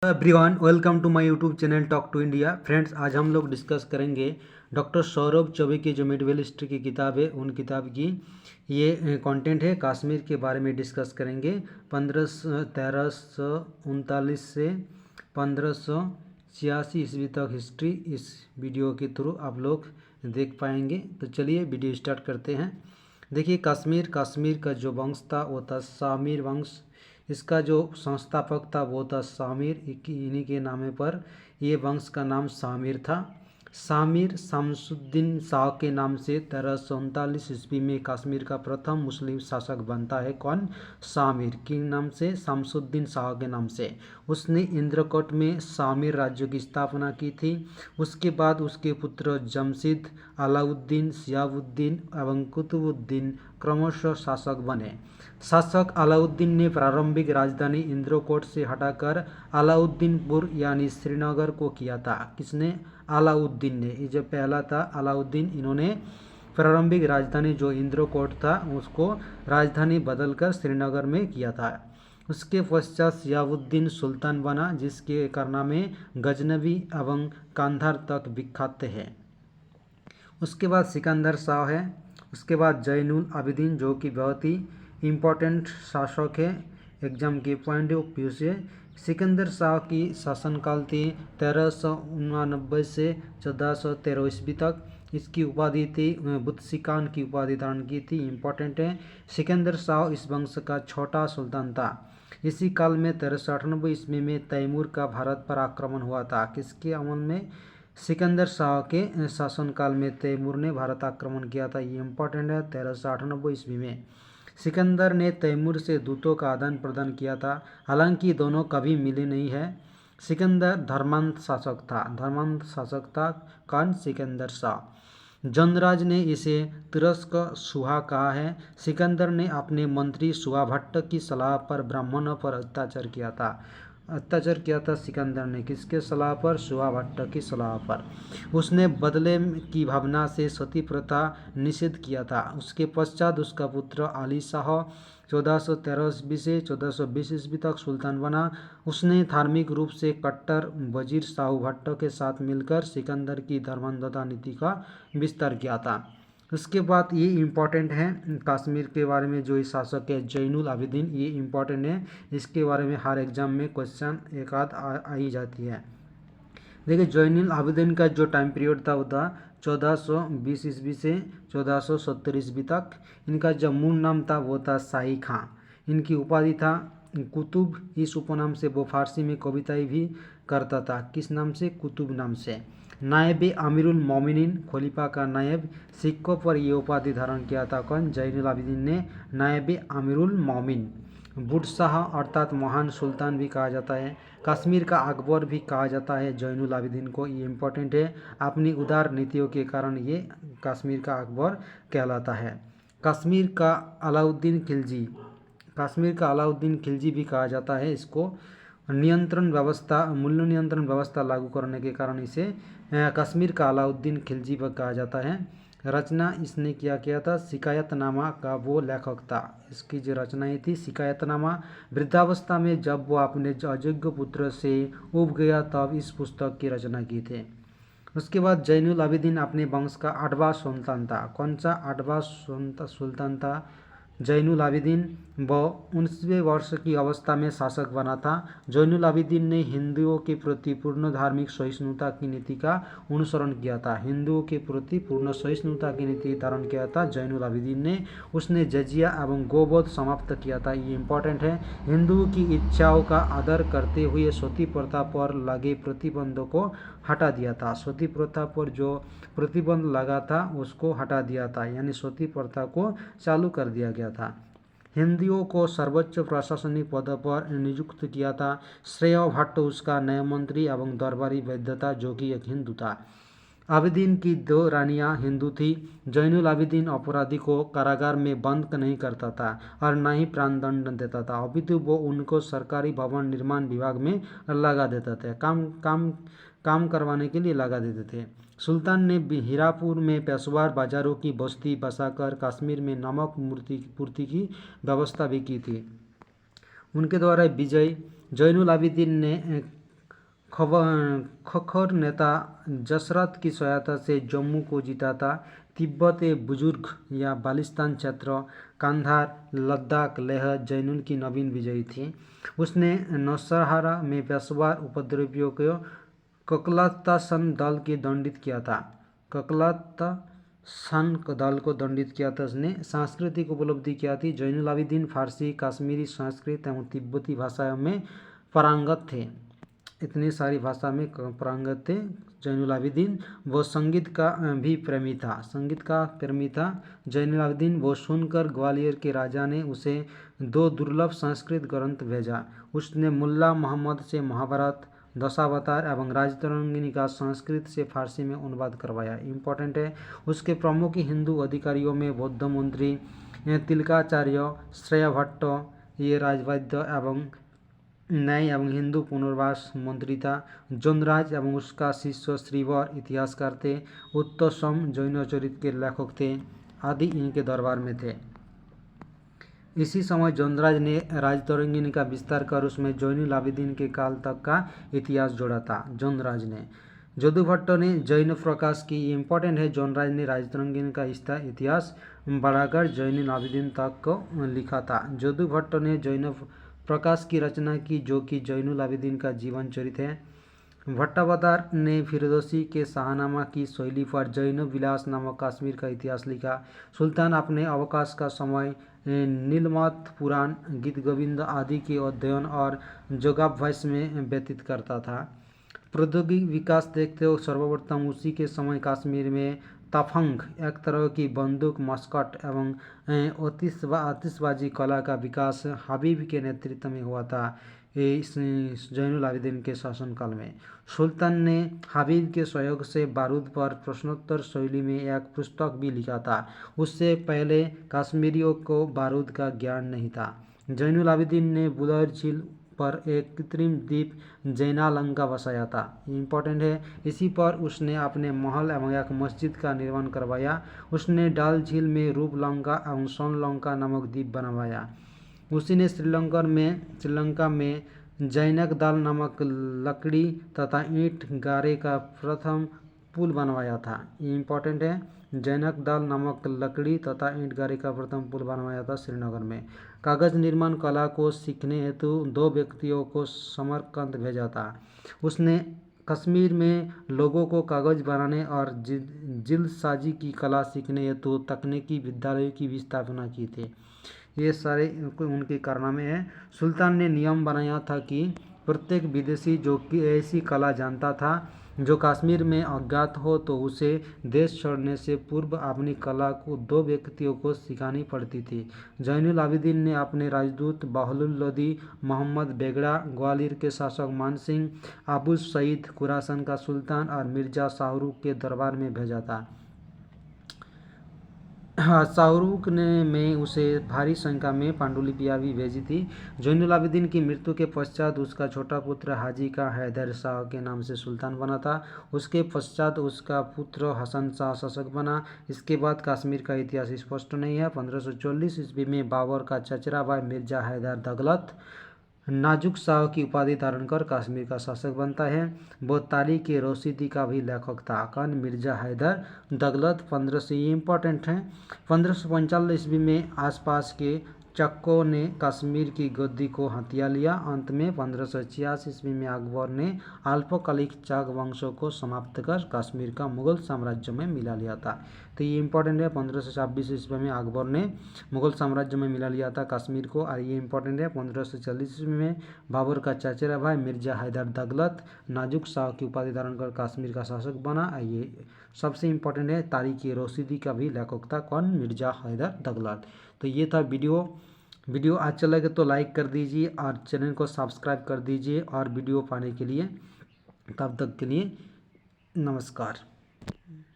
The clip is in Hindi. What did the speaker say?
Everyone, welcome to my YouTube channel talk to India. Friends, आज हम लोग डिस्कस करेंगे डॉक्टर सौरभ चौबे की जो मिडवेल हिस्ट्री की किताब है उन किताब की ये कंटेंट है। कश्मीर के बारे में डिस्कस करेंगे। 1339 से 1586 ईस्वी तक हिस्ट्री इस वीडियो के थ्रू आप लोग देख पाएंगे। तो चलिए वीडियो स्टार्ट करते हैं। देखिए, कश्मीर का जो वंश था वो था सामिर वंश। इसका जो संस्थापक था वो था सामिर। इन्हीं के नाम पर ये वंश का नाम सामिर था। सामिर शमसुद्दीन शाह के नाम से 1339 ईस्वी में कश्मीर का प्रथम मुस्लिम शासक बनता है। कौन? सामिर। किन नाम से? शमसुद्दीन शाह के नाम से। उसने इंद्रकोट में सामिर राज्य की स्थापना की थी। उसके बाद उसके पुत्र जमशीद, अलाउद्दीन, शिहाबुद्दीन एवं कुतुबुद्दीन क्रमशः शासक बने। शासक अलाउद्दीन ने प्रारंभिक राजधानी इंद्रकोट से हटाकर अलाउद्दीनपुर यानी श्रीनगर को किया था। किसने? अलाउद्दीन ने। ये जो पहला था अलाउद्दीन, इन्होंने प्रारंभिक राजधानी जो इंद्रकोट था उसको राजधानी बदलकर श्रीनगर में किया था। उसके पश्चात शिहाबुद्दीन सुल्तान बना, जिसके कारनामे गजनवी एवं कांधार तक विख्यात है। उसके बाद सिकंदर शाह है। उसके बाद जैनुल आबिदीन, जो कि बहुत ही इम्पोर्टेंट शासक है, एग्जाम के पॉइंट ऑफ व्यू से। सिकंदर शाह की शासनकाल थी 1389 से 1413 ईस्वी तक। इसकी उपाधि थी बुत्सिकान की उपाधि धारण की थी। इम्पोर्टेंट है। सिकंदर शाह इस वंश का छोटा सुल्तान था। इसी काल में 1398 ईस्वी में तैमूर का भारत पर आक्रमण हुआ था। किसके अमल में? सिकंदर शाह के शासनकाल में तैमूर ने भारत आक्रमण किया था। ये इम्पोर्टेंट है। 1398 ईस्वी में सिकंदर ने तैमूर से दूतों का आदान प्रदान किया था। हालांकि दोनों कभी मिले नहीं है। सिकंदर धर्मांध शासक था। कौन? सिकंदर शाह। जनराज ने इसे तुरस्क सुहा कहा है। सिकंदर ने अपने मंत्री सुहा भट्ट की सलाह पर ब्राह्मणों पर अत्याचार किया था। सिकंदर ने किसके सलाह पर? सुहा भट्ट की सलाह पर। उसने बदले की भावना से सती प्रथा निषेध किया था। उसके पश्चात उसका पुत्र अली शाह 1413 ईस्वी से 1420 ईस्वी तक सुल्तान बना। उसने धार्मिक रूप से कट्टर वजीर शाहू भट्ट के साथ मिलकर सिकंदर की धर्मांधता नीति का विस्तार किया था। उसके बाद ये इम्पोर्टेंट है कश्मीर के बारे में, जो शासक है जैनुल आबिदीन, ये इम्पोर्टेंट है। इसके बारे में हर एग्जाम में क्वेश्चन एक आध आ ही जाती है। देखिए, जैनुल आबिदीन का जो टाइम पीरियड था वो था 1420 ईस्वी से 1470 ईस्वी तक। इनका जो मूल नाम था वो था शाही खां। इनकी उपाधि था कुतुब। इस उपनाम से वो फारसी में कविताएं भी करता था। किस नाम से? कुतुब नाम से। नायब अमीरुल मोमिनीन, खलीफा का नायब। सिक्कों पर यह उपाधि धारण किया था। कौन? जैनुल आबिदीन ने नायब अमीरुल मोमिन। बुटशाह अर्थात महान सुल्तान भी कहा जाता है। कश्मीर का अकबर भी कहा जाता है जैनुल आबिदीन को। ये इम्पोर्टेंट है। अपनी उदार नीतियों के कारण ये कश्मीर का अकबर कहलाता है। कश्मीर का अलाउद्दीन खिलजी भी कहा जाता है। इसको मूल्य नियंत्रण व्यवस्था लागू करने के कारण इसे कश्मीर का अलाउद्दीन खिलजी भी कहा जाता है। रचना इसने किया था। शिकायतनामा का वो लेखक था। इसकी जो रचनाएं थी शिकायतनामा। वृद्धावस्था में जब वो अपने अयोग्य पुत्र से उब गया तब इस पुस्तक की रचना की थी। उसके बाद जैनुल आबिदीन अपने वंश का 8वां सुल्तान था। कौन सा 8वां सुल्तान था? जैनुल आबिदीन। वो 19वें वर्ष की अवस्था में शासक बना था। जैनुल आबिदीन ने हिंदुओं के प्रति पूर्ण धार्मिक सहिष्णुता की नीति का अनुसरण किया था। हिंदुओं के प्रति पूर्ण सहिष्णुता की नीति धारण किया था जैनुल आबिदीन ने। उसने जजिया एवं गोवध समाप्त किया था। ये इम्पोर्टेंट है। हिंदुओं की इच्छाओं का आदर करते हुए सती प्रथा पर लगे प्रतिबंधों को हटा दिया था। सती प्रथा पर जो प्रतिबंध लगा था उसको हटा दिया था, यानी सती प्रथा को चालू कर दिया गया था। हिंदुओं को सर्वोच्च प्रशासनिक पद पर नियुक्त किया था। श्रेय भट्ट उसका नया मंत्री एवं दरबारी वैद्य था, जो कि एक हिंदू था। आबिदीन की 2 रानियां हिंदू थी। जैनुल आबिदीन अपराधी को कारागार में बंद नहीं करता था और न ही प्राणदंड देता था, अपितु वो उनको सरकारी भवन निर्माण विभाग में लगा देते थे। काम करवाने के लिए लगा देते थे। सुल्तान ने हीरापुर में पेशवार बाजारों की बस्ती बसाकर कश्मीर में नमक पूर्ति की व्यवस्था भी की थी। उनके द्वारा विजय जैनुल आबिदीन ने खखर नेता जसरत की सहायता से जम्मू को जीता था। तिब्बत बुजुर्ग या बालिस्तान क्षेत्र, कांधार, लद्दाख, लेह जैनुल की नवीन विजयी थी। उसने नौशहरा में पेशवार उपद्रवियों को ककलातासन दल के दंडित किया था। ककलातासन दल को दंडित किया था उसने। सांस्कृतिक उपलब्धि क्या थी? जैनुल आबिदीन फारसी, कश्मीरी, संस्कृत एवं तिब्बती भाषाओं में पारंगत थे। इतनी सारी भाषा में पारंगत थे जैनुल आबिदीन। वो संगीत का भी प्रेमी था। संगीत का प्रेमी था जैनुल आबिदीन। वो सुनकर ग्वालियर के राजा ने उसे 2 दुर्लभ संस्कृत ग्रंथ भेजा। उसने मुल्ला मोहम्मद से महाभारत, दशावतार एवं राजतरंगिणी का संस्कृत से फारसी में अनुवाद करवाया। इम्पोर्टेंट है। उसके प्रमुख हिंदू अधिकारियों में बौद्ध मंत्री तिलकाचार्य, श्रेयभट्ट, ये राजवैद्य एवं न्याय एवं हिंदू पुनर्वास मंत्री था। जोनराज एवं उसका शिष्य श्रीवर इतिहासकार थे। उत्तसम जैन चरित्र के लेखक थे आदि इनके दरबार में थे। इसी समय जोनराज ने राजतरंगिणी का विस्तार कर उसमें जैनुल आबिदीन के काल तक का इतिहास जोड़ा था। जोनराज ने जदुभट्ट ने जैन प्रकाश की, इम्पोर्टेंट है, जोनराज ने राजतरंगिणी का इतिहास बढ़ाकर जैनुल आबिदीन तक को लिखा था। जदुभट्ट ने जैन प्रकाश की रचना की जो कि जैनुल आबिदीन का जीवन चरित्र है। भट्टावतार ने फिरदौसी के शाहनामा की शैली पर जैन विलास नामक कश्मीर का इतिहास लिखा। सुल्तान अपने अवकाश का समय नीलमत पुराण, गीत गोविंद आदि के अध्ययन और योगाभ्यास में व्यतीत करता था। प्रौद्योगिक विकास देखते हुए सर्वप्रथम उसी के समय कश्मीर में तफंग, एक तरह की बंदूक, मस्कट एवं आतिशबाजी कला का विकास हबीब के नेतृत्व में हुआ था। जैनुल आबिदीन के शासनकाल में सुल्तान ने हबीब के सहयोग से बारूद पर प्रश्नोत्तर शैली में एक पुस्तक भी लिखा था। उससे पहले कश्मीरियों को बारूद का ज्ञान नहीं था। जैनुल आबिदीन ने बुलर झील पर एक कृत्रिम द्वीप जैनालंका बसाया था। इम्पोर्टेंट है। इसी पर उसने अपने महल एवं एक मस्जिद का निर्माण करवाया। उसने डाल झील में रूपलंका एवं सोनलंका नामक द्वीप बनवाया। उसी ने श्रीलंका में जैनक दाल नामक लकड़ी तथा ईंट गारे का प्रथम पुल बनवाया था। इम्पोर्टेंट है। जैनक दाल नामक लकड़ी तथा ईंट गारे का प्रथम पुल बनवाया था श्रीनगर में। कागज निर्माण कला को सीखने हेतु 2 व्यक्तियों को समरकंद भेजा था। उसने कश्मीर में लोगों को कागज बनाने और जिल्दसाजी की कला सीखने हेतु तकनीकी विद्यालयों की भी स्थापना की थी। ये सारे उनके कारनामे हैं। सुल्तान ने नियम बनाया था कि प्रत्येक विदेशी जो कि ऐसी कला जानता था जो कश्मीर में अज्ञात हो तो उसे देश छोड़ने से पूर्व अपनी कला को 2 व्यक्तियों को सिखानी पड़ती थी। जैनुल आबिदीन ने अपने राजदूत बहलुल लोदी, मोहम्मद बेगड़ा, ग्वालियर के शासक मान सिंह, अबुल सईद खुरासान का सुल्तान और मिर्जा शाहरुख के दरबार में भेजा था। शाहरुख ने में उसे भारी संख्या में पांडुलिपियां भी भेजी थी। जैनुल आबिदीन की मृत्यु के पश्चात उसका छोटा पुत्र हाजी का हैदर शाह के नाम से सुल्तान बना था। उसके पश्चात उसका पुत्र हसन शाह शासक बना। इसके बाद कश्मीर का इतिहास स्पष्ट नहीं है। 1540 ईस्वी में बाबर का चचेरा भाई मिर्जा हैदर दगलत नाजुक शाह की उपाधि धारण कर कश्मीर का शासक बनता है। वो तारीख ए रशीदी का भी लेखक था। कौन? मिर्जा हैदर दगलत। 1500 ये इम्पोर्टेंट है। 1545 ईस्वी में आसपास के चक्कों ने कश्मीर की गद्दी को हथिया लिया। अंत में 1586 ईस्वी में अकबर ने अल्पकालिक चाग वंशों को समाप्त कर कश्मीर का मुगल साम्राज्य में मिला लिया था। तो ये इंपॉर्टेंट है। 1526 ईस्वी में अकबर ने मुगल साम्राज्य में मिला लिया था कश्मीर को। और ये इंपॉर्टेंट है। 1540 ईस्वी में बाबर का चचेरा भाई मिर्जा हैदर दगलत नाजुक शाह की उपाधि धारण कर कश्मीर का शासक बना। ये सबसे इम्पोर्टेंट है। तारीख ए रशीदी का भी लेखक था। कौन? मिर्जा हैदर दगलत। तो ये था वीडियो अच्छा लगे तो लाइक कर दीजिए और चैनल को सब्सक्राइब कर दीजिए और वीडियो पाने के लिए तब तक के लिए नमस्कार।